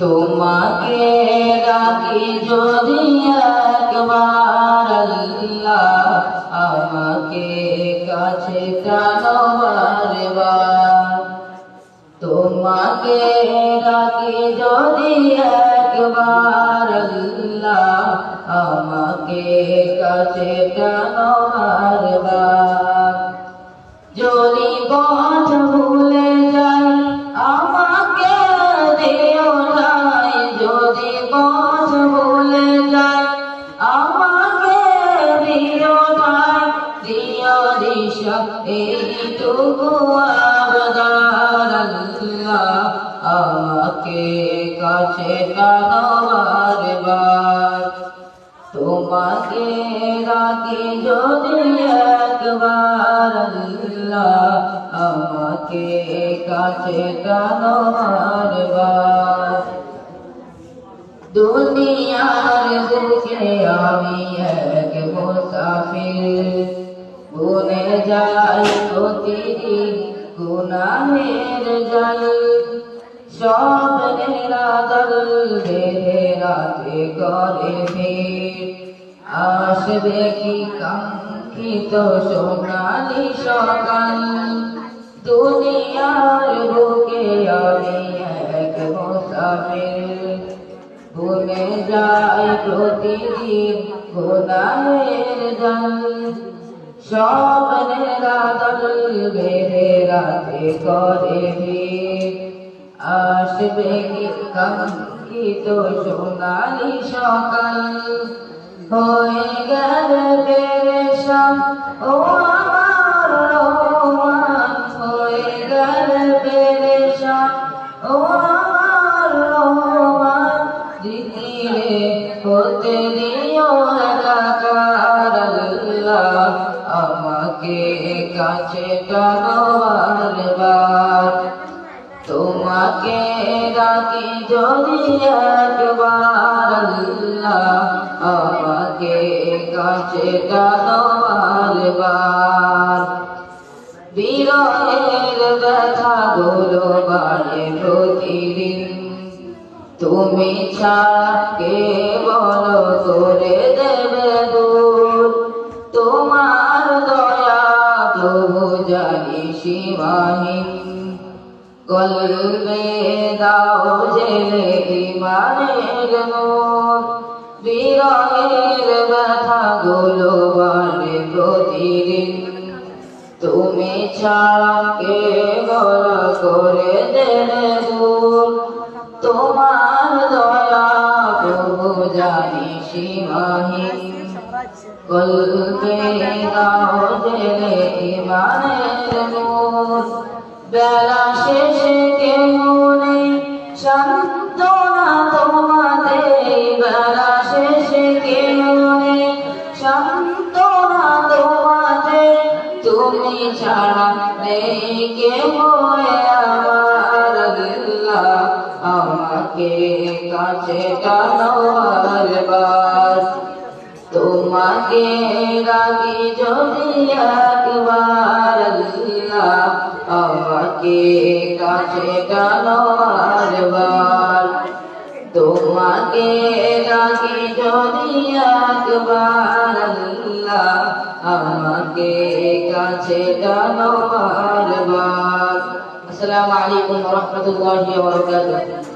তোমাকে ডাকি যদি একবার আল্লাহ আমাকে কাছে টানো বারবার। তোমাকে ডাকি যদি একবার আল্লাহ আমাকে কাছে টানো বারবার। যদি পথ ভুলে যাই আমাকে দিও নাই, যদি পথ ভুলে যাই আমাকে দিও নাই, দিও দিশা এইটুকু আবদার আল্লাহ আমাকে কাছে টানো বারবার। তোমাকে ডাকি যদি একবার আল্লাহ আমাকে কাছে টানো বারবার। দুনিয়ার বুকে আমি এক মুসাফির, বনে যাই প্রতিদিন গুনাহের জাল। স্বপ্নের আদল বেঁধে রাতে করে ভিড়, আসবে কি কাঙ্ক্ষিত সোনালি সকাল। দুনিয়ার বুকে আমি এক মুসাফির, বনে যাই প্রতিদিন গুনাহের জাল। স্বপ্নের আদল বেঁধে রাতে করে ভিড়, আসবে কি কাঙ্ক্ষিত সোনালি সকাল। হয়ে গেলে পেরেশান ও আমার রহমান, হয়ে গেলে পেরেশান ও আমার রহমান। জিকিরে হতে দিও একাকার আল্লাহ আমাকে কাছে টানো বারবার। তোমাকে ডাকি যদি একবার আল্লাহ আমাকে কাছে টানো বারবার। বিরহের ব্যথা গুলো বাড়ে প্রতিদিন, তুমি ছাড়া কে বলো করে দেবে দূর। তোমার দয়া প্রভু জানি সীমাহীন, কলবে দাও জেলে ইমানের নূর। বিরহের ব্যথা গুলো বাড়ে প্রতিদিন, তুমি ছাড়া কে বলো করে দেবে দূর। তোমার দয়া প্রভু জানি সীমাহীন, কলবে দাও জেলে ইমানের নূর। বেলা শেষে কেউ নেই সান্ত্বনা তোমাদের, বেলা শেষে কেউ নেই সান্ত্বনা তোমাদের। তুমি ছাড়া নেই কেউ আমার আল্লাহ আমাকে কাছে টানো বারবার। তোমাকে ডাকি যদি একবার আল্লাহ আমাকে কাছে টানো বারবার। তোমাকে ডাকি যদি একবার আল্লাহ আমাকে কাছে টানো বারবার। আসসালামু আলাইকুম ওয়া রাহমাতুল্লাহি ওয়া বারাকাতুহু।